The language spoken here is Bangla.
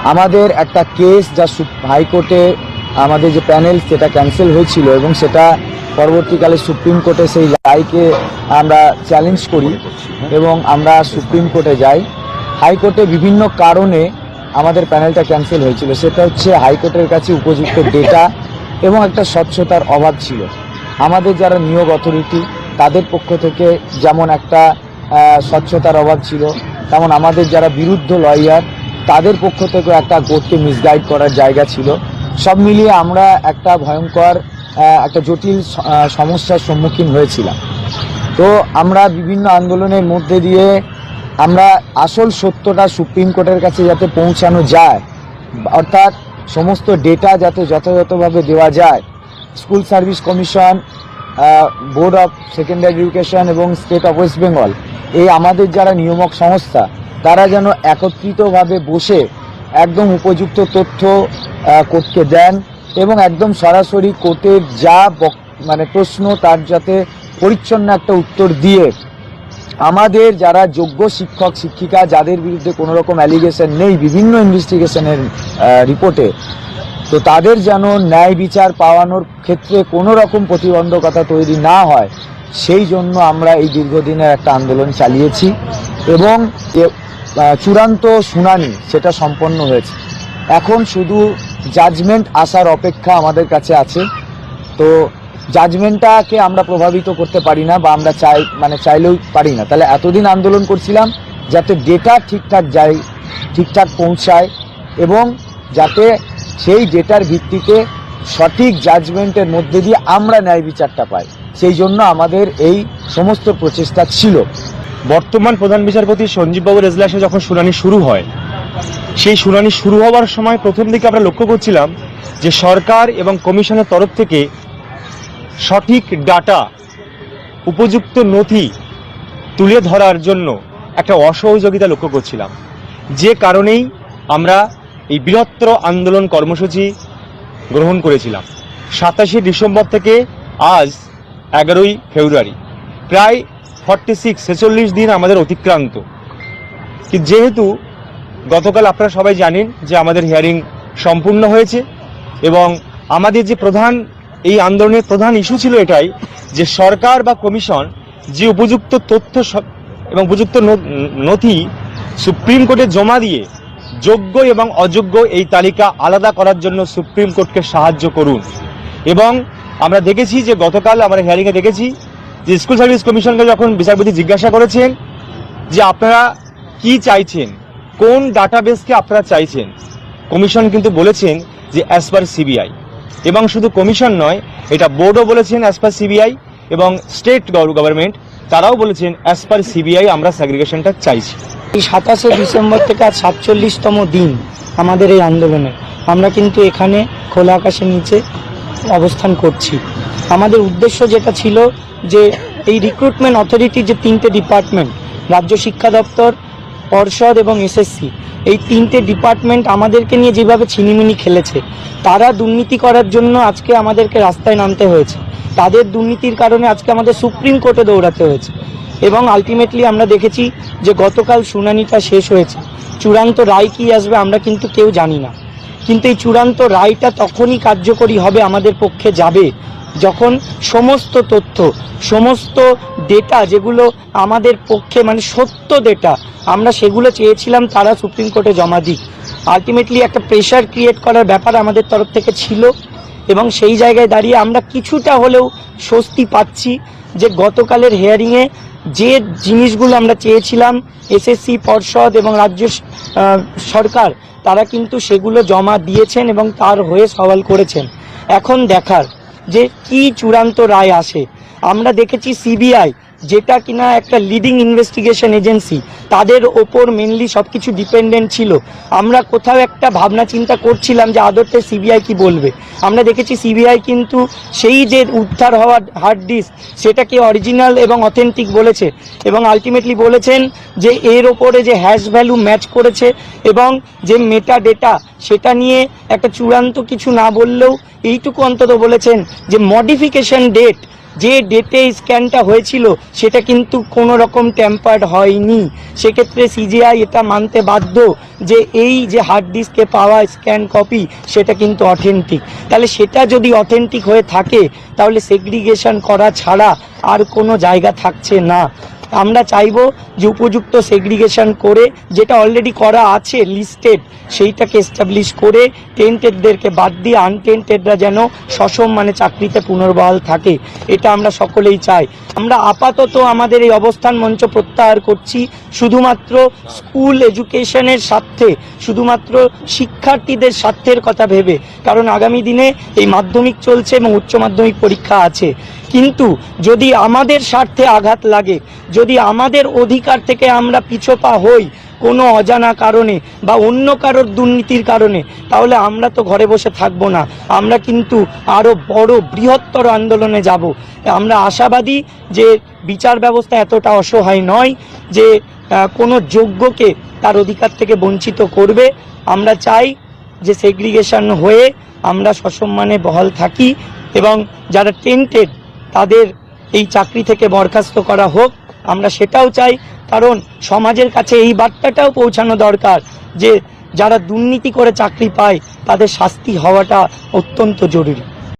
আমাদের একটা কেস যা হাইকোর্টে আমাদের যে প্যানেল সেটা ক্যান্সেল হয়েছিল এবং সেটা পরবর্তীকালে সুপ্রিম কোর্টে সেই রায়কে আমরা চ্যালেঞ্জ করি এবং আমরা সুপ্রিম কোর্টে যাই। হাইকোর্টে বিভিন্ন কারণে আমাদের প্যানেলটা ক্যান্সেল হয়েছিল। সেটা হচ্ছে হাইকোর্টের কাছে উপযুক্ত ডেটা এবং একটা স্বচ্ছতার অভাব ছিল। আমাদের যারা নিয়োগ অথরিটি তাদের পক্ষ থেকে যেমন একটা স্বচ্ছতার অভাব ছিল, তেমন আমাদের যারা বিরুদ্ধ লয়ার তাদের পক্ষ থেকেও একটা কোর্টকে মিসগাইড করার জায়গা ছিল। সব মিলিয়ে আমরা একটা ভয়ঙ্কর একটা জটিল সমস্যার সম্মুখীন হয়েছিলাম। তো আমরা বিভিন্ন আন্দোলনের মধ্যে দিয়ে আমরা আসল সত্যটা সুপ্রিম কোর্টের কাছে যাতে পৌঁছানো যায়, অর্থাৎ সমস্ত ডেটা যাতে যথাযথভাবে দেওয়া যায়, school service commission, board of secondary education এবং স্টেট অফ ওয়েস্ট বেঙ্গল, এই আমাদের যারা নিয়ামক সংস্থা তারা যেন একত্রিতভাবে বসে একদম উপযুক্ত তথ্য কোর্টকে দেন এবং একদম সরাসরি কোর্টের যা প্রশ্ন তার যাতে পরিচ্ছন্ন একটা উত্তর দিয়ে আমাদের যারা যোগ্য শিক্ষক শিক্ষিকা যাদের বিরুদ্ধে কোনো রকম অ্যালিগেশন নেই বিভিন্ন ইনভেস্টিগেশনের রিপোর্টে, তো তাদের যেন ন্যায় বিচার পাওয়ানোর ক্ষেত্রে কোনো রকম প্রতিবন্ধকতা তৈরি না হয়, সেই জন্য আমরা এই দীর্ঘদিনের একটা আন্দোলন চালিয়েছি এবং চূড়ান্ত শুনানি সেটা সম্পন্ন হয়েছে। এখন শুধু জাজমেন্ট আসার অপেক্ষা আমাদের কাছে আছে। তো জাজমেন্টটাকে আমরা প্রভাবিত করতে পারি না বা আমরা চাইলেও পারি না। তাহলে এতদিন আন্দোলন করছিলাম যাতে ডেটা ঠিকঠাক যায়, ঠিকঠাক পৌঁছায় এবং যাতে সেই ডেটার ভিত্তিতে সঠিক জাজমেন্টের মধ্যে দিয়ে আমরা ন্যায় বিচারটা পাই, সেই জন্য আমাদের এই সমস্ত প্রচেষ্টা ছিল। বর্তমান প্রধান বিচারপতি সঞ্জীব বাবুর এজলাসে যখন শুনানি শুরু হয়, সেই শুনানি শুরু হওয়ার সময় প্রথম দিকে আমরা লক্ষ্য করছিলাম যে সরকার এবং কমিশনের তরফ থেকে সঠিক ডাটা, উপযুক্ত নথি তুলে ধরার জন্য একটা অসহযোগিতা লক্ষ্য করছিলাম, যে কারণেই আমরা এই বৃহত্তর আন্দোলন কর্মসূচি গ্রহণ করেছিলাম। 27শে ডিসেম্বর থেকে আজ 11ই ফেব্রুয়ারি, প্রায় 46 দিন আমাদের অতিক্রান্ত। কিন্তু যেহেতু গতকাল আপনারা সবাই জানেন যে আমাদের হিয়ারিং সম্পূর্ণ হয়েছে এবং আমাদের যে এই আন্দোলনের প্রধান ইস্যু ছিল এটাই যে সরকার বা কমিশন যে উপযুক্ত তথ্য এবং উপযুক্ত নথি সুপ্রিম কোর্টে জমা দিয়ে যোগ্য এবং অযোগ্য এই তালিকা আলাদা করার জন্য সুপ্রিম কোর্টকে সাহায্য করুন। এবং আমরা দেখেছি যে গতকাল আমরা হিয়ারিংয়ে দেখেছি যে স্কুল সার্ভিস কমিশনকে যখন বিচারপতি জিজ্ঞাসা করেছেন যে আপনারা কি চাইছেন, কোন ডাটাবেসকে আপনারা চাইছেন, কমিশন কিন্তু বলেছেন যে অ্যাজ পার সিবিআই। এবং শুধু কমিশন নয়, এটা বোর্ডও বলেছেন অ্যাজ পার সিবিআই এবং স্টেট গভর্নমেন্ট তারাও বলেছেন অ্যাজ পার সিবিআই আমরা সেগ্রিগেশনটা চাইছি। এই 27শে ডিসেম্বর থেকে আজ 47তম দিন আমাদের এই আন্দোলনে। আমরা কিন্তু এখানে খোলা আকাশের নিচে অবস্থান করছি। আমাদের উদ্দেশ্য যেটা ছিল যে এই রিক্রুটমেন্ট অথরিটির যে 3টে ডিপার্টমেন্ট, রাজ্য শিক্ষা দপ্তর, পর্ষদ এবং এসএসসি, এই 3টে ডিপার্টমেন্ট আমাদেরকে নিয়ে যেভাবে ছিনিমিনি খেলেছে, তারা দুর্নীতি করার জন্য আজকে আমাদেরকে রাস্তায় নামতে হয়েছে। তাদের দুর্নীতির কারণে আজকে আমাদের সুপ্রিম কোর্টে দৌড়াতে হয়েছে এবং আলটিমেটলি আমরা দেখেছি যে গতকাল শুনানিটা শেষ হয়েছে। চূড়ান্ত রায় কী আসবে আমরা কিন্তু কেউ জানি না, কিন্তু এই চূড়ান্ত রায়টা তখনই কার্যকরী হবে, আমাদের পক্ষে যাবে, যখন সমস্ত তথ্য, সমস্ত ডেটা যেগুলো আমাদের পক্ষে সত্য ডেটা আমরা সেগুলো চেয়েছিলাম তারা সুপ্রিম কোর্টে জমা দিক। আলটিমেটলি একটা প্রেশার ক্রিয়েট করার ব্যাপার আমাদের তরফ থেকে ছিল এবং সেই জায়গায় দাঁড়িয়ে আমরা কিছুটা হলেও স্বস্তি পাচ্ছি যে গতকালের হিয়ারিংয়ে যে জিনিসগুলো আমরা চেয়েছিলাম এসএসসি, পর্ষদ এবং রাজ্য সরকার তারা কিন্তু সেগুলো জমা দিয়েছেন এবং তার হয়ে সওয়াল করেছেন। এখন দেখার যে কি চূড়ান্ত রায় আসে। আমরা দেখেছি সিবিআই, যেটা কিনা একটা লিডিং ইনভেস্টিগেশন এজেন্সি, তাদের ওপর মেনলি সব কিছু ডিপেন্ডেন্ট ছিল। আমরা কোথাও একটা ভাবনা চিন্তা করছিলাম যে আদতে সিবিআই কি বলবে। আমরা দেখেছি সিবিআই কিন্তু সেই যে উদ্ধার হওয়া হার্ড ডিস্ক সেটাকে অরিজিনাল এবং অথেন্টিক বলেছে এবং আলটিমেটলি বলেছেন যে এর ওপরে যে হ্যাশ ভ্যালু ম্যাচ করেছে এবং যে মেটা ডেটা সেটা নিয়ে একটা চূড়ান্ত কিছু না বললেও এইটুকু অন্তত বলেছেন যে মডিফিকেশন ডেট যে ডেটে স্ক্যানটা হয়েছিল সেটা কিন্তু কোনো রকম ট্যাম্পার্ড হয়নি। সেক্ষেত্রে সিজিআই এটা মানতে বাধ্য যে এই যে হার্ড ডিস্কে পাওয়া স্ক্যান কপি সেটা কিন্তু অথেন্টিক। তাহলে সেটা যদি অথেন্টিক হয়ে থাকে তাহলে সেগ্রিগেশন করা ছাড়া আর কোনো জায়গা থাকছে না। আমরা চাইবো যে উপযুক্ত সেগ্রিগেশন করে, যেটা অলরেডি করা আছে লিস্টেড, সেইটাকে এস্টাবলিশ করে টেন্টেডদেরকে বাদ দিয়ে আনটেন্টেডরা যেন সসম্মানে চাকরিতে পুনর্বহাল থাকে, এটা আমরা সকলেই চাই। আমরা আপাতত আমাদের এই অবস্থান মঞ্চ প্রত্যাহার করছি শুধুমাত্র স্কুল এডুকেশনের স্বার্থে, শুধুমাত্র শিক্ষার্থীদের স্বার্থের কথা ভেবে। কারণ আগামী দিনে এই মাধ্যমিক চলছে এবং উচ্চ মাধ্যমিক পরীক্ষা আছে, কিন্তু যদি আমাদের স্বার্থে আঘাত লাগে, যদি আমাদের অধিকার থেকে আমরা পিছপা হই কোনো অজানা কারণে বা অন্য কারোর দুর্নীতির কারণে, তাহলে আমরা তো ঘরে বসে থাকবো না, আমরা কিন্তু আরও বড় বৃহত্তর আন্দোলনে যাব। আমরা আশাবাদী যে বিচার ব্যবস্থা এতটা অসহায় নয় যে কোনো যোগ্যকে তার অধিকার থেকে বঞ্চিত করবে। আমরা চাই যে সেগ্রিগেশন হয়ে আমরা সসম্মানে বহাল থাকি এবং যারা টেন্টেড তাদের এই চাকরি থেকে বরখাস্ত করা হোক, আমরা সেটাও চাই। কারণ সমাজের কাছে এই বার্তাটাও পৌঁছানো দরকার যে যারা দুর্নীতি করে চাকরি পায় তাদের শাস্তি হওয়াটা অত্যন্ত জরুরি।